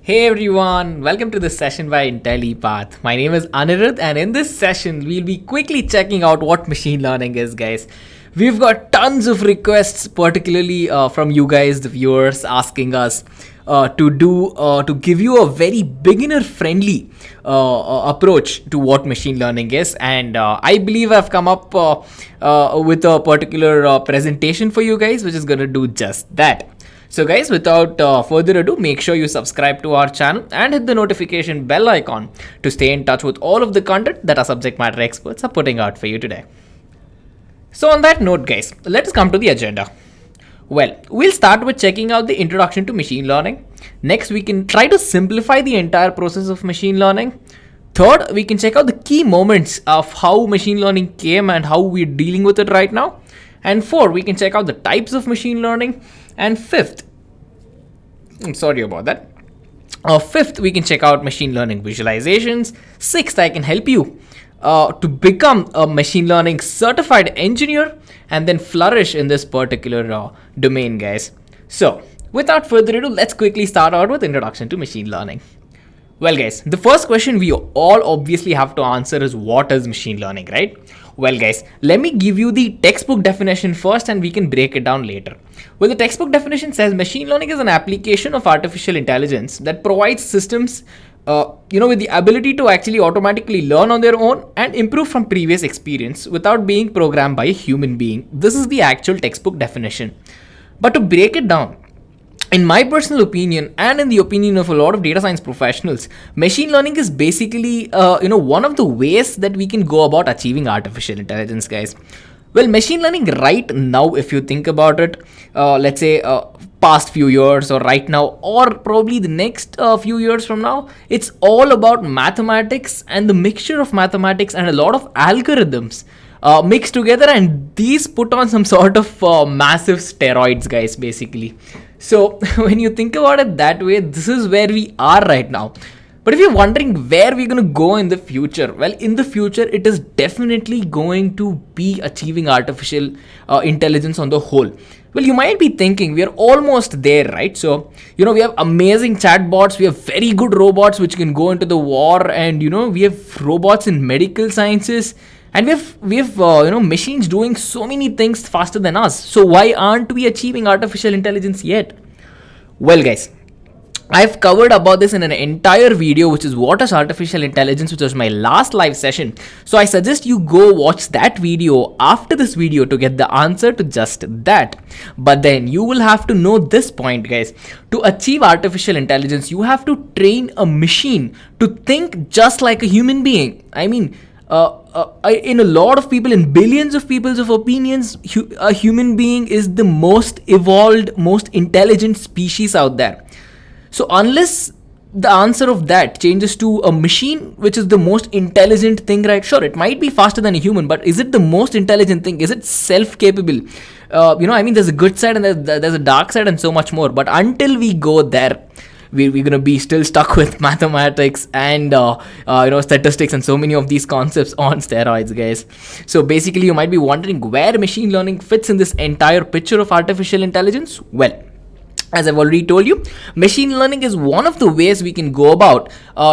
Hey everyone, welcome to this session by Intellipaat. My name is Anirudh, and in this session, we'll be quickly checking out what machine learning is, guys. We've got tons of requests, particularly from you guys, the viewers, asking us to give you a very beginner-friendly approach to what machine learning is, and I believe I've come up with a particular presentation for you guys, which is gonna do just that. So guys, without further ado, make sure you subscribe to our channel and hit the notification bell icon to stay in touch with all of the content that our subject matter experts are putting out for you today. So on that note, guys, let's come to the agenda. Well, we'll start with checking out the introduction to machine learning. Next, we can try to simplify the entire process of machine learning. Third, we can check out the key moments of how machine learning came and how we're dealing with it right now. And four, we can check out the types of machine learning. And fifth, I'm sorry about that. Fifth, we can check out machine learning visualizations. Sixth, I can help you to become a machine learning certified engineer and then flourish in this particular domain, guys. So without further ado, let's quickly start out with introduction to machine learning. Well, guys, the first question we all obviously have to answer is what is machine learning, right? Well, guys, let me give you the textbook definition first and we can break it down later. Well, the textbook definition says machine learning is an application of artificial intelligence that provides systems with the ability to actually automatically learn on their own and improve from previous experience without being programmed by a human being. This is the actual textbook definition. But to break it down, in my personal opinion, and in the opinion of a lot of data science professionals, machine learning is basically, one of the ways that we can go about achieving artificial intelligence, guys. Well, machine learning right now, if you think about it, let's say past few years or right now, or probably the next few years from now, it's all about mathematics and the mixture of mathematics and a lot of algorithms mixed together, and these put on some sort of massive steroids, guys, basically. So when you think about it that way, this is where we are right now. But if you're wondering where we're going to go in the future, well, in the future, it is definitely going to be achieving artificial intelligence on the whole. Well, you might be thinking we are almost there, right? So, we have amazing chatbots, we have very good robots which can go into the war, and, we have robots in medical sciences. And we have machines doing so many things faster than us. So why aren't we achieving artificial intelligence yet? Well, guys, I've covered about this in an entire video, which is what is artificial intelligence, which was my last live session. So I suggest you go watch that video after this video to get the answer to just that. But then you will have to know this point, guys. To achieve artificial intelligence, you have to train a machine to think just like a human being. I mean, in a lot of people, in billions of people's of opinions, a human being is the most evolved, most intelligent species out there. So unless the answer of that changes to a machine, which is the most intelligent thing, right? Sure, it might be faster than a human, but is it the most intelligent thing? Is it self-capable? There's a good side and there's a dark side and so much more. But until we go there, we're going to be still stuck with mathematics and statistics and so many of these concepts on steroids, guys. So basically, you might be wondering where machine learning fits in this entire picture of artificial intelligence. Well, as I've already told you, machine learning is one of the ways we can go about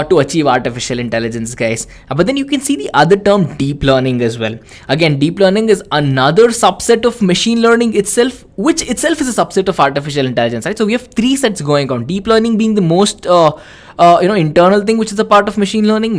to achieve artificial intelligence, guys. But then you can see the other term, deep learning, as well. Again, deep learning is another subset of machine learning itself, which itself is a subset of artificial intelligence, right? So we have three sets going on. Deep learning being the most internal thing, which is a part of machine learning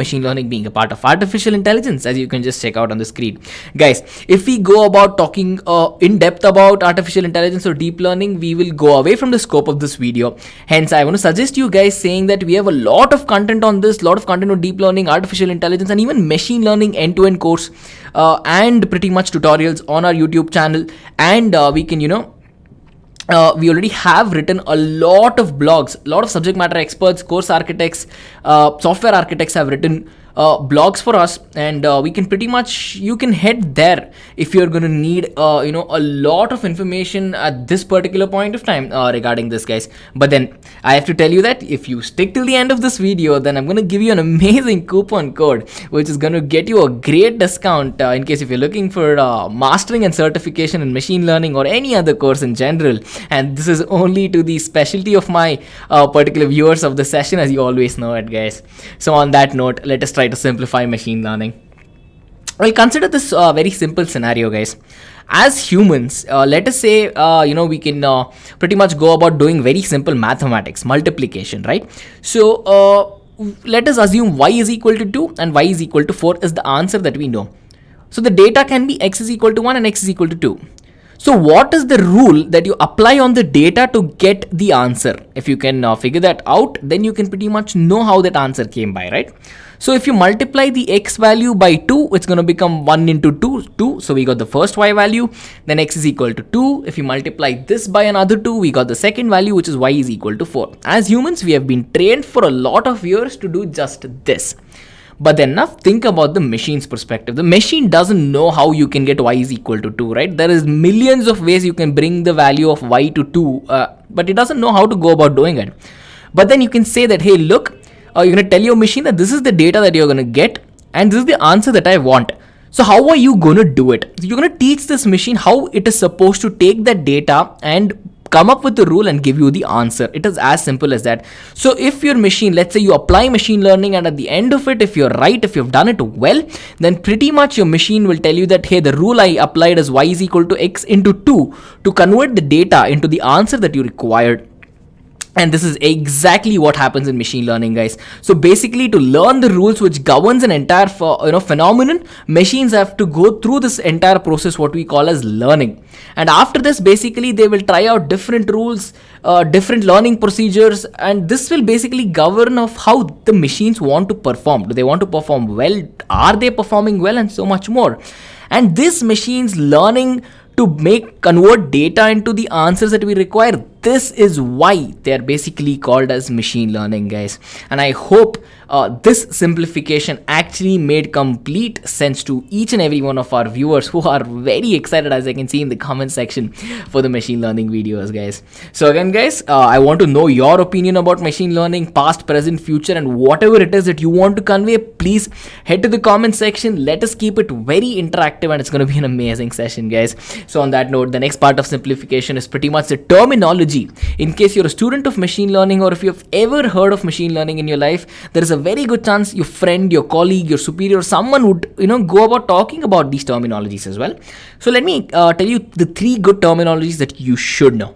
being a part of artificial intelligence, as you can just check out on the screen. Guys, if we go about talking in depth about artificial intelligence or deep learning, we will go away from the scope of this video. Hence, I want to suggest you guys saying that we have a lot of content on this, lot of content on deep learning, artificial intelligence, and even machine learning end-to-end course and pretty much tutorials on our YouTube channel. And we can, we already have written a lot of blogs, a lot of subject matter experts, course architects, software architects have written blogs for us, and we can pretty much, you can head there if you're going to need a lot of information at this particular point of time regarding this, guys. But then I have to tell you that if you stick till the end of this video, then I'm going to give you an amazing coupon code which is going to get you a great discount in case if you're looking for mastering and certification in machine learning or any other course in general. And this is only to the specialty of my particular viewers of the session, as you always know it, guys. So on that note, let us try to simplify machine learning. Well, consider this very simple scenario, guys. As humans, let us say, we can pretty much go about doing very simple mathematics, multiplication, right? So let us assume y is equal to 2 and y is equal to 4 is the answer that we know. So the data can be x is equal to 1 and x is equal to 2. So what is the rule that you apply on the data to get the answer? If you can figure that out, then you can pretty much know how that answer came by, right? So if you multiply the x value by 2, it's going to become 1 into 2. So we got the first y value, then x is equal to 2. If you multiply this by another 2, we got the second value, which is y is equal to 4. As humans, we have been trained for a lot of years to do just this. But then now think about the machine's perspective. The machine doesn't know how you can get y is equal to 2, right? There is millions of ways you can bring the value of y to 2, but it doesn't know how to go about doing it. But then you can say that, hey, look, you're going to tell your machine that this is the data that you're going to get and this is the answer that I want. So how are you going to do it? So you're going to teach this machine how it is supposed to take that data and come up with the rule and give you the answer. It is as simple as that. So if your machine, let's say you apply machine learning, and at the end of it, if you're right, if you've done it well, then pretty much your machine will tell you that, hey, the rule I applied is y is equal to x into 2 to convert the data into the answer that you required. And this is exactly what happens in machine learning, guys. So basically, to learn the rules which governs an entire phenomenon, machines have to go through this entire process, what we call as learning. And after this, basically, they will try out different rules, different learning procedures, and this will basically govern of how the machines want to perform. Do they want to perform well? Are they performing well? And so much more. And this machine's learning to convert data into the answers that we require. This is why they are basically called as machine learning, guys. And I hope this simplification actually made complete sense to each and every one of our viewers who are very excited, as I can see in the comment section, for the machine learning videos, guys. So again, guys, I want to know your opinion about machine learning, past, present, future, and whatever it is that you want to convey. Please head to the comment section. Let us keep it very interactive, and it's going to be an amazing session, guys. So on that note, the next part of simplification is pretty much the terminology. In case you're a student of machine learning, or if you've ever heard of machine learning in your life, there is a very good chance your friend, your colleague, your superior, someone would go about talking about these terminologies as well. So let me tell you the 3 good terminologies that you should know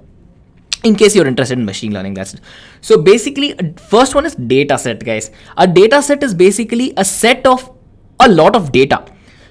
in case you're interested in machine learning. That's it. So basically, first one is data set, guys. A data set is basically a set of a lot of data.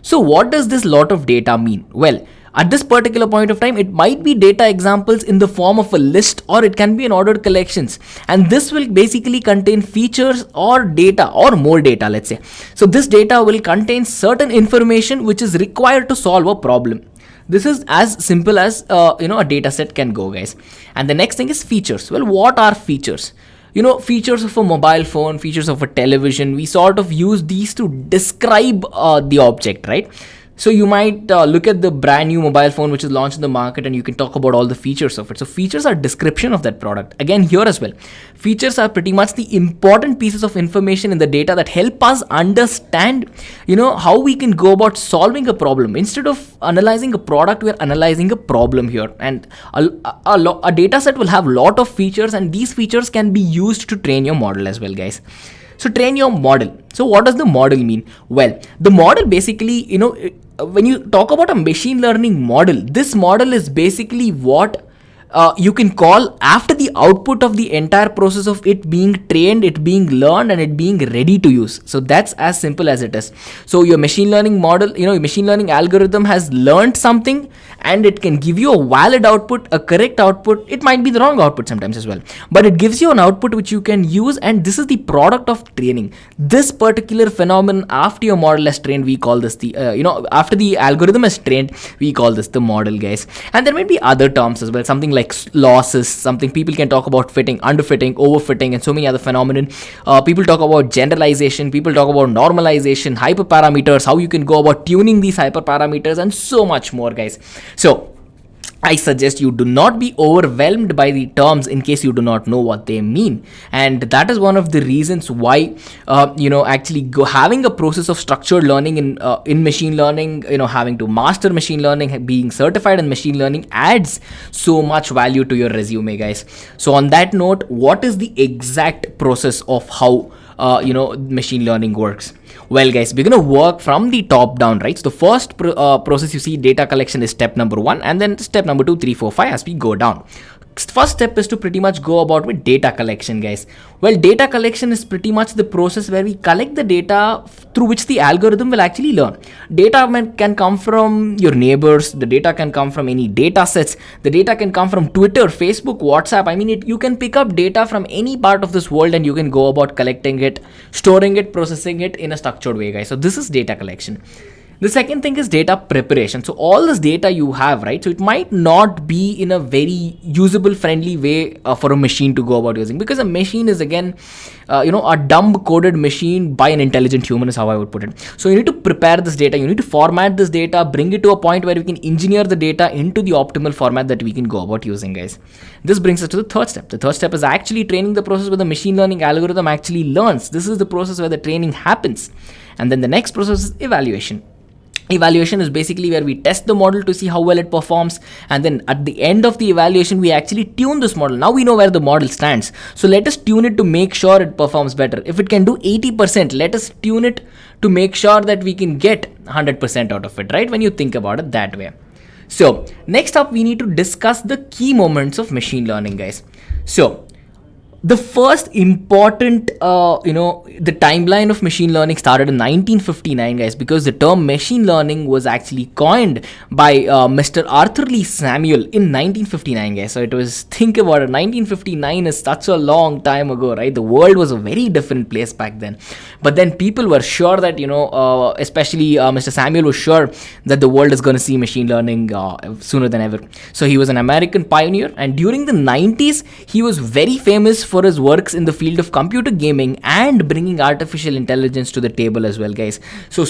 So what does this lot of data mean? Well, at this particular point of time, it might be data examples in the form of a list, or it can be an ordered collections. And this will basically contain features or data or more data, let's say. So this data will contain certain information which is required to solve a problem. This is as simple as a data set can go, guys. And the next thing is features. Well, what are features? Features of a mobile phone, features of a television, we sort of use these to describe the object, right? So you might look at the brand new mobile phone which is launched in the market, and you can talk about all the features of it. So features are description of that product. Again, here as well, features are pretty much the important pieces of information in the data that help us understand, how we can go about solving a problem. Instead of analyzing a product, we are analyzing a problem here. And a data set will have a lot of features, and these features can be used to train your model as well, guys. So train your model. So what does the model mean? Well, the model basically, when you talk about a machine learning model, this model is basically what you can call after the output of the entire process of it being trained, it being learned, and it being ready to use. So that's as simple as it is. So your machine learning model, your machine learning algorithm has learned something, and it can give you a valid output, a correct output. It might be the wrong output sometimes as well, but it gives you an output which you can use, and this is the product of training. This particular phenomenon, after your model is trained, we call this the after the algorithm is trained, we call this the model, guys. And there might be other terms as well, something like like losses, something people can talk about fitting, underfitting, overfitting, and so many other phenomenon. People talk about generalization, people talk about normalization, hyperparameters, how you can go about tuning these hyperparameters, and so much more, guys. So I suggest you do not be overwhelmed by the terms in case you do not know what they mean. And that is one of the reasons why, actually having a process of structured learning in machine learning, having to master machine learning, being certified in machine learning adds so much value to your resume, guys. So on that note, what is the exact process of how machine learning works? Well, guys, we're going to work from the top down, right? So the first process you see, data collection, is step number 1, and then step number 2, 3, 4, 5 as we go down. First step is to pretty much go about with data collection, guys. Well, data collection is pretty much the process where we collect the data through which the algorithm will actually learn. Data can come from your neighbors, the data can come from any data sets, the data can come from Twitter, Facebook, WhatsApp. I mean, you can pick up data from any part of this world and you can go about collecting it, storing it, processing it in a structured way, guys. So this is data collection. The second thing is data preparation. So all this data you have, right? So it might not be in a very usable friendly way for a machine to go about using, because a machine is again, a dumb coded machine by an intelligent human is how I would put it. So you need to prepare this data, you need to format this data, bring it to a point where we can engineer the data into the optimal format that we can go about using, guys. This brings us to the third step. The third step is actually training the process where the machine learning algorithm actually learns. This is the process where the training happens. And then the next process is evaluation. Evaluation is basically where we test the model to see how well it performs, and then at the end of the evaluation we actually tune this model. Now we know where the model stands, so let us tune it to make sure it performs better. If it can do 80%, let us tune it to make sure that we can get 100% out of it, right? When you think about it that way. So next up, we need to discuss the key moments of machine learning, guys. So the first important, the timeline of machine learning started in 1959, guys, because the term machine learning was actually coined by Mr. Arthur Lee Samuel in 1959, guys. So it was, think about it, 1959 is such a long time ago, right? The world was a very different place back then. But then people were sure that, especially Mr. Samuel was sure that the world is going to see machine learning sooner than ever. So he was an American pioneer, and during the 90s, he was very famous for his works in the field of computer gaming and bringing artificial intelligence to the table as well, guys. So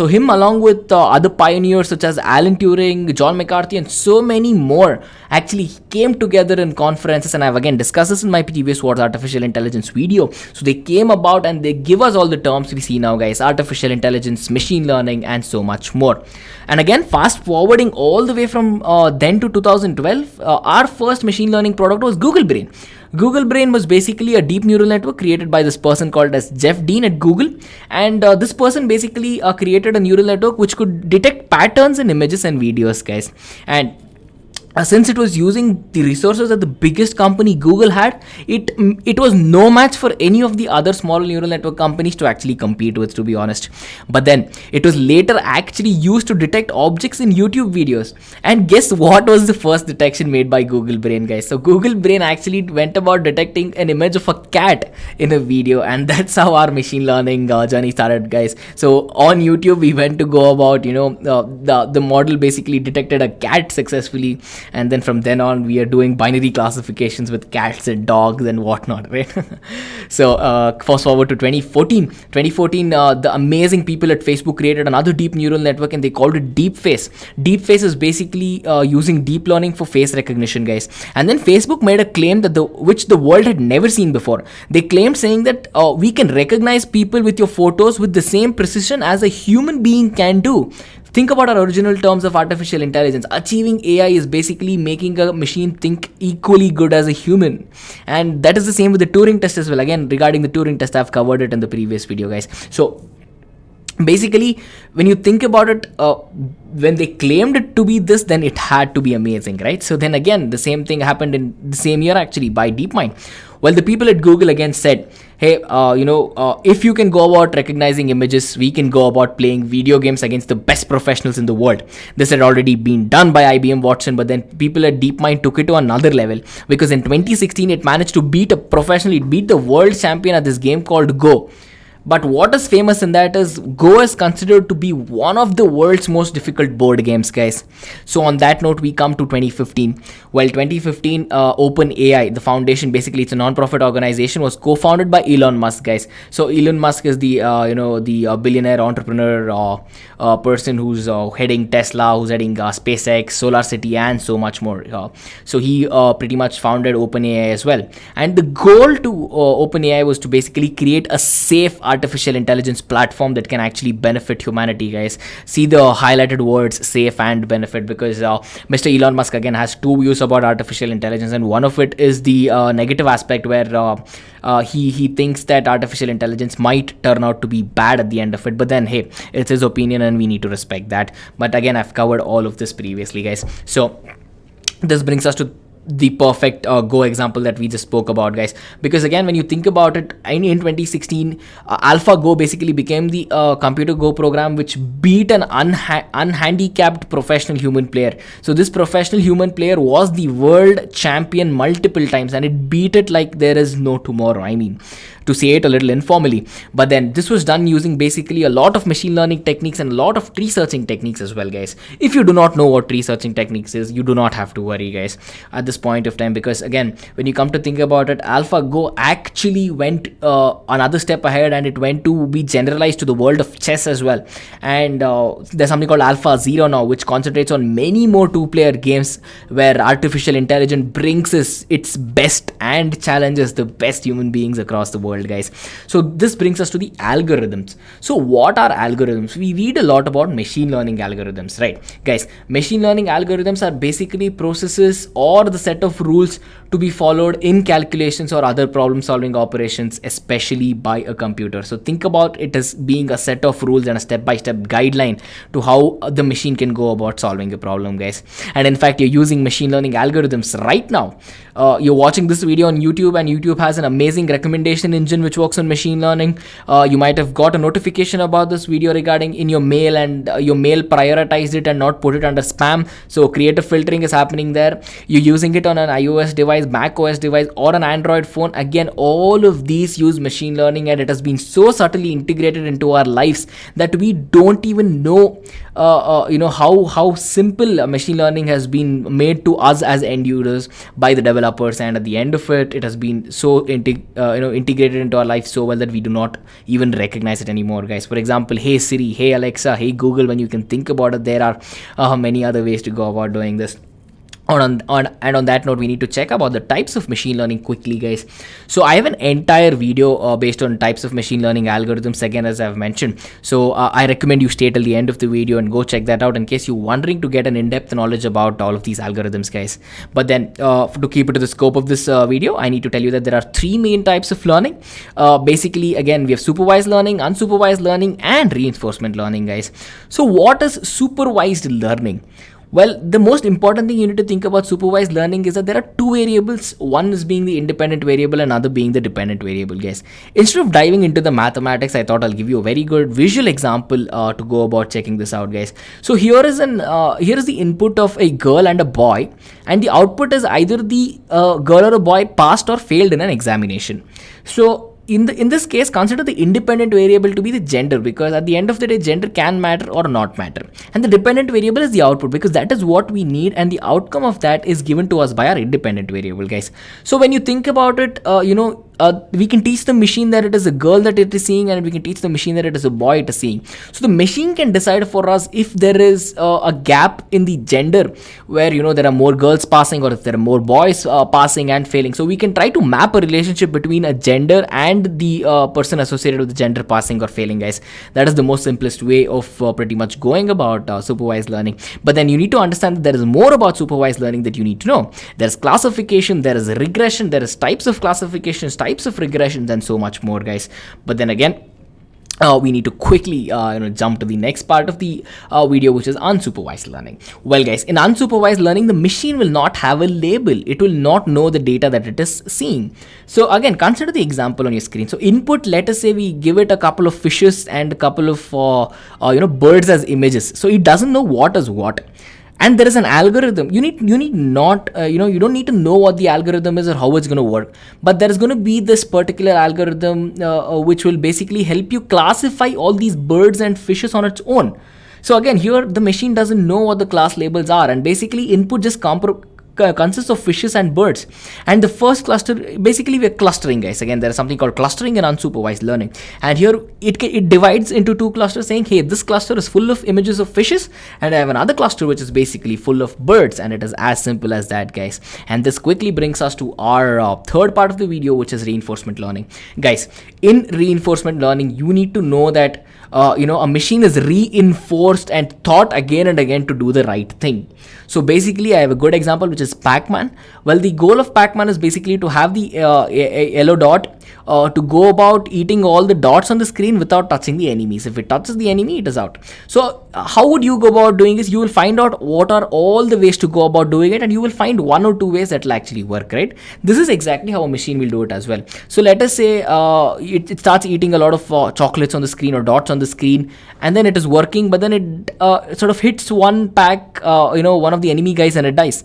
him along with other pioneers such as Alan Turing, John McCarthy, and so many more actually came together in conferences, and I've again discussed this in my previous What's Artificial Intelligence video. So they came about and they give us all the terms we see now, guys: artificial intelligence, machine learning, and so much more. And again, fast forwarding all the way from then to 2012, our first machine learning product was Google Brain. Google Brain was basically a deep neural network created by this person called as Jeff Dean at Google, and this person basically created a neural network which could detect patterns in images and videos, guys. And since it was using the resources that the biggest company Google had, it was no match for any of the other small neural network companies to actually compete with, to be honest. But then it was later actually used to detect objects in YouTube videos. And guess what was the first detection made by Google Brain, guys? So Google Brain actually went about detecting an image of a cat in a video, and that's how our machine learning journey started, guys. So on YouTube, we went to go about, the model basically detected a cat successfully. And then from then on, we are doing binary classifications with cats and dogs and whatnot, right? So fast forward to 2014. The amazing people at Facebook created another deep neural network, and they called it DeepFace. DeepFace is basically using deep learning for face recognition, guys. And then Facebook made a claim which the world had never seen before. They claimed saying that we can recognize people with your photos with the same precision as a human being can do. Think about our original terms of artificial intelligence. Achieving AI is basically making a machine think equally good as a human. And that is the same with the Turing test as well. Again, regarding the Turing test, I've covered it in the previous video, guys. So basically, when you think about it, when they claimed it to be this, then it had to be amazing, right? So then again, the same thing happened in the same year actually by DeepMind. Well, the people at Google again said, hey, if you can go about recognizing images, we can go about playing video games against the best professionals in the world. This had already been done by IBM Watson, but then people at DeepMind took it to another level, because in 2016, it managed to beat the world champion at this game called Go. But what is famous in that is Go is considered to be one of the world's most difficult board games, guys. So on that note, we come to 2015. Well, 2015, OpenAI, the foundation, basically it's a non-profit organization, was co-founded by Elon Musk, guys. So Elon Musk is the billionaire entrepreneur person who's heading Tesla, who's heading SpaceX, SolarCity, and so much more. So he pretty much founded OpenAI as well. And the goal to OpenAI was to basically create a safe artificial intelligence platform that can actually benefit humanity, guys. See the highlighted words safe and benefit, because Mr. Elon Musk again has two views about artificial intelligence, and one of it is the negative aspect where he thinks that artificial intelligence might turn out to be bad at the end of it. But then hey, it's his opinion and we need to respect that. But again, I've covered all of this previously, guys. So this brings us to the perfect Go example that we just spoke about, guys, because again, when you think about it, in 2016 AlphaGo basically became the computer Go program which beat an unhandicapped professional human player. So this professional human player was the world champion multiple times, and it beat it like there is no tomorrow. I mean, to say it a little informally. But then this was done using basically a lot of machine learning techniques and a lot of tree searching techniques as well, guys. If you do not know what tree searching techniques is, you do not have to worry, guys, at this point of time, because again, when you come to think about it, AlphaGo actually went another step ahead, and it went to be generalized to the world of chess as well. And there's something called Alpha Zero now, which concentrates on many more two-player games where artificial intelligence brings its best and challenges the best human beings across the world, guys. So this brings us to the algorithms. So what are algorithms? We read a lot about machine learning algorithms, right, guys? Machine learning algorithms are basically processes or the set of rules to be followed in calculations or other problem solving operations, especially by a computer. So think about it as being a set of rules and a step-by-step guideline to how the machine can go about solving a problem, guys. And in fact, you're using machine learning algorithms right now. You're watching this video on YouTube, and YouTube has an amazing recommendation engine which works on machine learning. You might have got a notification about this video regarding in your mail, and your mail prioritized it and not put it under spam. So creative filtering is happening there. You're using it on an iOS device, Mac OS device, or an Android phone. Again, all of these use machine learning, and it has been so subtly integrated into our lives that we don't even know how simple machine learning has been made to us as end users by the developers. And at the end of it, it has been so integrated into our life so well that we do not even recognize it anymore, guys. For example, hey Siri, hey Alexa, hey Google. When you can think about it, there are many other ways to go about doing this. And on that note, we need to check about the types of machine learning quickly, guys. So I have an entire video based on types of machine learning algorithms, again, as I've mentioned. So I recommend you stay till the end of the video and go check that out in case you're wondering to get an in-depth knowledge about all of these algorithms, guys. But then to keep it to the scope of this video, I need to tell you that there are three main types of learning. Basically, again, we have supervised learning, unsupervised learning, and reinforcement learning, guys. So what is supervised learning? Well, the most important thing you need to think about supervised learning is that there are two variables. One is being the independent variable and other being the dependent variable, guys. Instead of diving into the mathematics, I thought I'll give you a very good visual example to go about checking this out, guys. So here is the input of a girl and a boy, and the output is either the girl or a boy passed or failed in an examination. So in this case, consider the independent variable to be the gender, because at the end of the day, gender can matter or not matter. And the dependent variable is the output, because that is what we need, and the outcome of that is given to us by our independent variable, guys. So when you think about it, we can teach the machine that it is a girl that it is seeing, and we can teach the machine that it is a boy it is seeing. So the machine can decide for us if there is a gap in the gender where there are more girls passing, or if there are more boys passing and failing. So we can try to map a relationship between a gender and the person associated with the gender passing or failing, guys. That is the most simplest way of pretty much going about supervised learning. But then you need to understand that there is more about supervised learning that you need to know. There is classification, there is regression, there is types of classifications, types of regressions, and so much more, guys. But then again, we need to quickly jump to the next part of the video, which is unsupervised learning. Well, guys, in unsupervised learning, the machine will not have a label. It will not know the data that it is seeing. So again, consider the example on your screen. So input, let us say we give it a couple of fishes and a couple of birds as images. So it doesn't know what is what. and there is an algorithm. You need not you don't need to know what the algorithm is or how it's going to work, but there is going to be this particular algorithm which will basically help you classify all these birds and fishes on its own. So again, here the machine doesn't know what the class labels are, and basically input just consists of fishes and birds. And the first cluster, basically we're clustering, guys. Again, there is something called clustering and unsupervised learning, and here it divides into two clusters, saying, hey, this cluster is full of images of fishes, and I have another cluster which is basically full of birds. And it is as simple as that, guys. And this quickly brings us to our third part of the video, which is reinforcement learning. Guys, in reinforcement learning, you need to know that a machine is reinforced and taught again and again to do the right thing. So basically, I have a good example, which is Pac-Man. Well, the goal of Pac-Man is basically to have the yellow dot to go about eating all the dots on the screen without touching the enemies. If it touches the enemy, it is out. So how would you go about doing this? You will find out what are all the ways to go about doing it, and you will find one or two ways that will actually work, right? This is exactly how a machine will do it as well. So let us say it starts eating a lot of chocolates on the screen or dots on the screen, and then it is working, but then it sort of hits one pack, one of the enemy guys, and it dies.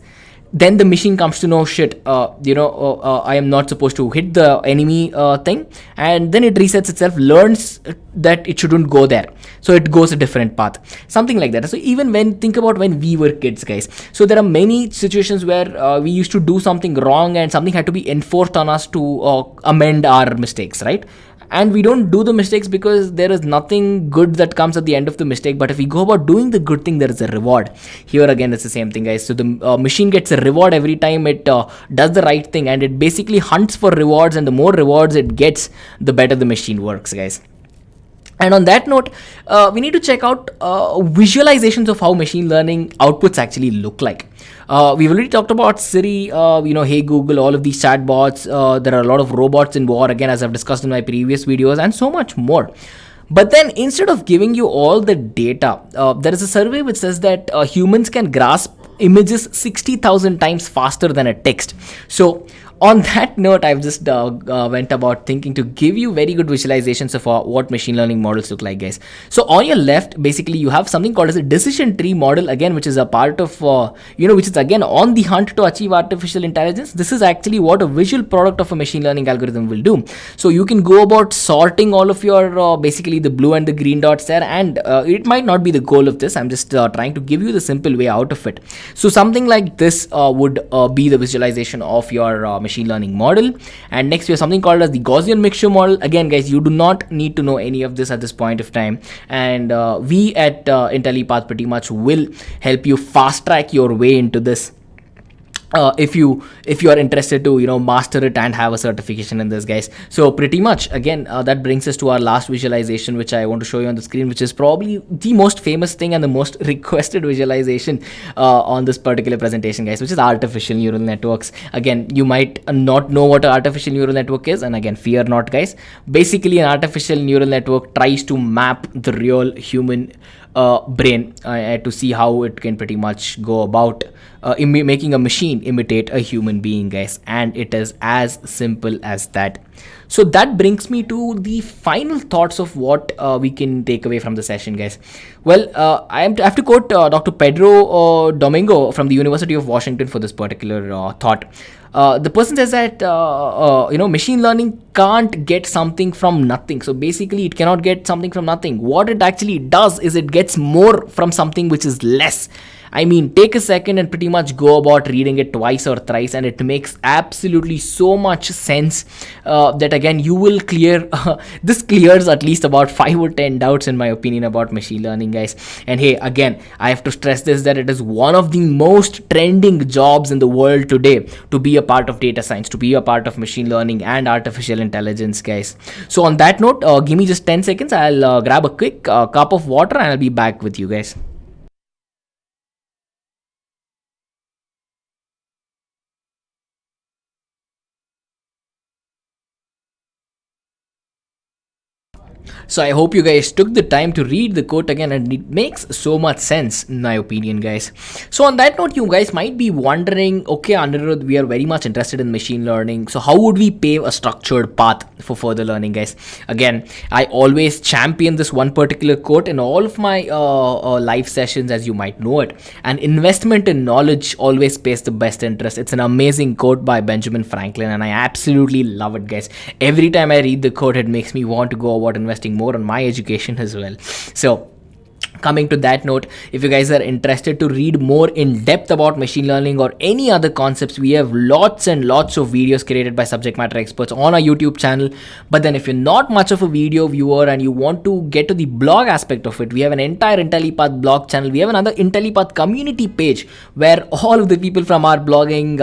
Then the machine comes to know, shit, I am not supposed to hit the enemy thing, and then it resets itself, learns that it shouldn't go there, so it goes a different path, something like that. So even think about when we were kids, guys. So there are many situations where we used to do something wrong, and something had to be enforced on us to amend our mistakes, right? And we don't do the mistakes because there is nothing good that comes at the end of the mistake. But if we go about doing the good thing, there is a reward. Here again, it's the same thing, guys. So the machine gets a reward every time it does the right thing, and it basically hunts for rewards, and the more rewards it gets, the better the machine works, guys. And on that note, we need to check out visualizations of how machine learning outputs actually look like. We've already talked about Siri, Hey Google, all of these chatbots. There are a lot of robots in war, again, as I've discussed in my previous videos, and so much more. But then instead of giving you all the data, there is a survey which says that humans can grasp images 60,000 times faster than a text. So on that note, I've just went about thinking to give you very good visualizations of what machine learning models look like, guys. So on your left, basically you have something called as a decision tree model, again, which is a part of, which is again on the hunt to achieve artificial intelligence. This is actually what a visual product of a machine learning algorithm will do. So you can go about sorting all of your, basically the blue and the green dots there, and it might not be the goal of this. I'm just trying to give you the simple way out of it. So something like this would be the visualization of your machine learning model. And next we have something called as the Gaussian mixture model. Again, guys, you do not need to know any of this at this point of time, and we at Intellipaat pretty much will help you fast track your way into this. If you are interested to master it and have a certification in this, guys. So pretty much again that brings us to our last visualization, which I want to show you on the screen, which is probably the most famous thing and the most requested visualization on this particular presentation, guys, which is artificial neural networks. Again, you might not know what an artificial neural network is, and again, fear not, guys. Basically, an artificial neural network tries to map the real human brain to see how it can pretty much go about making a machine imitate a human being, guys. And it is as simple as that. So that brings me to the final thoughts of what we can take away from the session, guys. Well, I have to quote Dr. Pedro Domingo from the University of Washington for this particular thought. The person says that machine learning can't get something from nothing. So basically, it cannot get something from nothing. What it actually does is it gets more from something which is less. I mean, take a second and pretty much go about reading it twice or thrice, and it makes absolutely so much sense that again you will clear this clears at least about 5 or 10 doubts, in my opinion, about machine learning, guys. And hey, again, I have to stress this, that it is one of the most trending jobs in the world today to be a part of data science, to be a part of machine learning and artificial intelligence, guys. So on that note, give me just 10 seconds. I'll grab a quick cup of water and I'll be back with you, guys. So I hope you guys took the time to read the quote again, and it makes so much sense in my opinion, guys. So on that note, you guys might be wondering, okay, Anirudh, we are very much interested in machine learning. So how would we pave a structured path for further learning, guys? Again, I always champion this one particular quote in all of my live sessions, as you might know it. And investment in knowledge always pays the best interest. It's an amazing quote by Benjamin Franklin, and I absolutely love it, guys. Every time I read the quote, it makes me want to go about investing more on my education as well. So coming to that note, if you guys are interested to read more in depth about machine learning or any other concepts, we have lots and lots of videos created by subject matter experts on our YouTube channel. But then if you're not much of a video viewer and you want to get to the blog aspect of it, we have an entire Intellipaat blog channel. We have another Intellipaat community page where all of the people from our blogging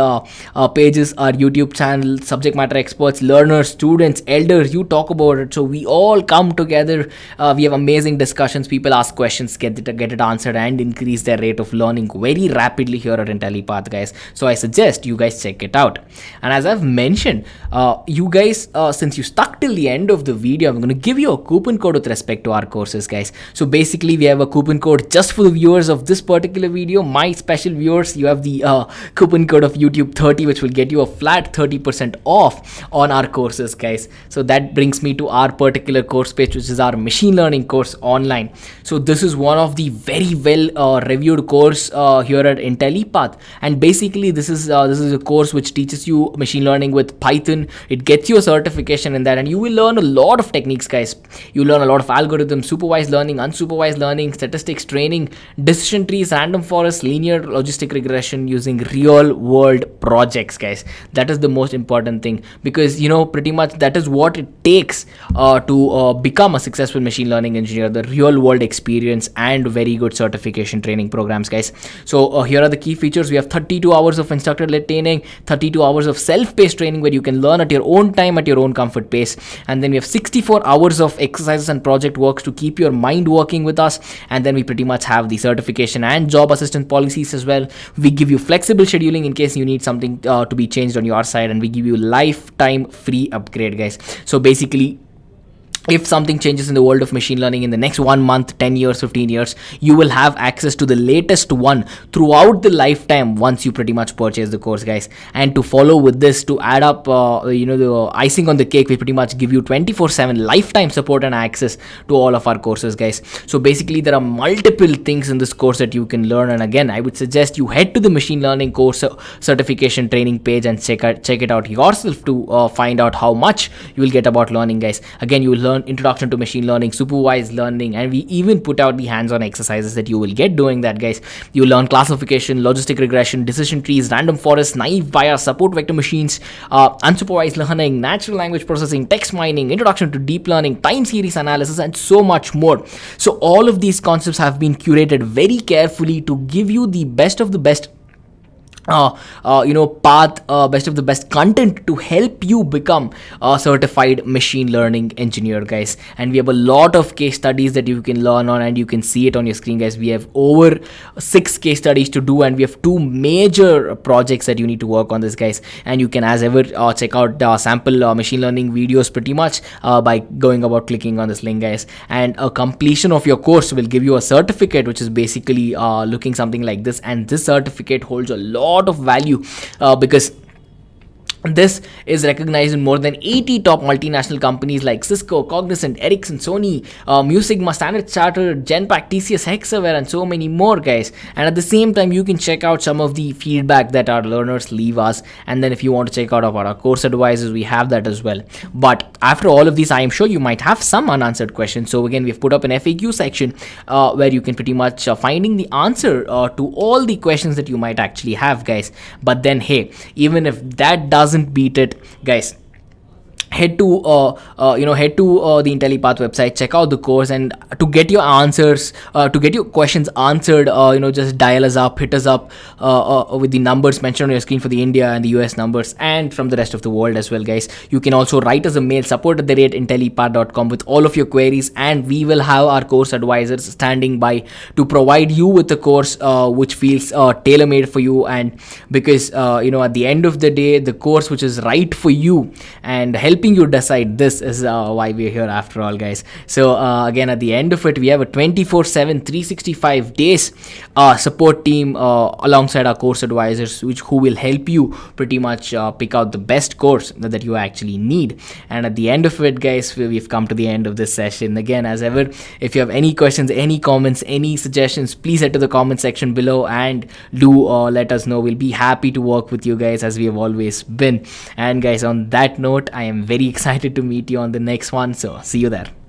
pages, our YouTube channel, subject matter experts, learners, students, elders, you talk about it. So we all come together. We have amazing discussions. People ask questions, get it answered, and increase their rate of learning very rapidly here at Intellipaat, guys. So I suggest you guys check it out. And as I've mentioned, you guys, since you stuck till the end of the video, I'm going to give you a coupon code with respect to our courses, guys. So basically, we have a coupon code just for the viewers of this particular video. My special viewers, you have the coupon code of YouTube 30, which will get you a flat 30% off on our courses, guys. So that brings me to our particular course page, which is our machine learning course online. So this is one of the very well reviewed course here at Intellipaat, and basically this is a course which teaches you machine learning with Python. It gets you a certification in that, and you will learn a lot of techniques, guys. You learn a lot of algorithms, supervised learning, unsupervised learning, statistics training, decision trees, random forest, linear logistic regression using real world projects, guys. That is the most important thing, because pretty much that is what it takes to become a successful machine learning engineer, the real world experience and very good certification training programs, guys. So here are the key features. We have 32 hours of instructor led training, 32 hours of self-paced training where you can learn at your own time, at your own comfort pace, and then we have 64 hours of exercises and project works to keep your mind working with us. And then we pretty much have the certification and job assistance policies as well. We give you flexible scheduling in case you need something to be changed on your side, and we give you lifetime free upgrade, guys. So basically, if something changes in the world of machine learning in the next 1 month, 10 years, 15 years, you will have access to the latest one throughout the lifetime once you pretty much purchase the course, guys. And to follow with this, to add up the icing on the cake, we pretty much give you 24/7 lifetime support and access to all of our courses, guys. So basically, there are multiple things in this course that you can learn, and again, I would suggest you head to the machine learning course certification training page and check it out yourself to find out how much you will get about learning, guys. Again, you will learn introduction to machine learning, supervised learning, and we even put out the hands-on exercises that you will get doing that, guys. You learn classification, logistic regression, decision trees, random forest, naive bias, support vector machines, unsupervised learning, natural language processing, text mining, introduction to deep learning, time series analysis, and so much more. So all of these concepts have been curated very carefully to give you the best of the best best of the best content to help you become a certified machine learning engineer, guys. And we have a lot of case studies that you can learn on, and you can see it on your screen, guys. We have over 6 case studies to do, and we have 2 major projects that you need to work on this, guys. And you can as ever check out sample machine learning videos pretty much by going about clicking on this link, guys. And a completion of your course will give you a certificate, which is basically looking something like this, and this certificate holds a lot of value because this is recognized in more than 80 top multinational companies like Cisco, Cognizant, Ericsson, Sony, Mu Sigma, Standard Chartered, Genpact, TCS, Hexaware, and so many more, guys. And at the same time, you can check out some of the feedback that our learners leave us. And then if you want to check out about our course advisors, we have that as well. But after all of these, I am sure you might have some unanswered questions. So again, we've put up an FAQ section where you can pretty much finding the answer to all the questions that you might actually have, guys. But then, hey, even if that doesn't beat it, guys, head to the Intellipaat website, check out the course, and to get your answers, to get your questions answered, just dial us up, hit us up with the numbers mentioned on your screen for the India and the US numbers, and from the rest of the world as well, guys. You can also write us a mail, support@intellipaat.com, with all of your queries, and we will have our course advisors standing by to provide you with the course which feels tailor-made for you. And because at the end of the day, the course which is right for you and help helping you decide. This is why we're here after all, guys. So again, at the end of it, we have a 24/7 365 days support team alongside our course advisors, who will help you pretty much pick out the best course that you actually need. And at the end of it, guys, we've come to the end of this session. Again, as ever, if you have any questions, any comments, any suggestions, please head to the comment section below and do let us know. We'll be happy to work with you guys, as we have always been. And guys, on that note, I am very excited to meet you on the next one, so see you there.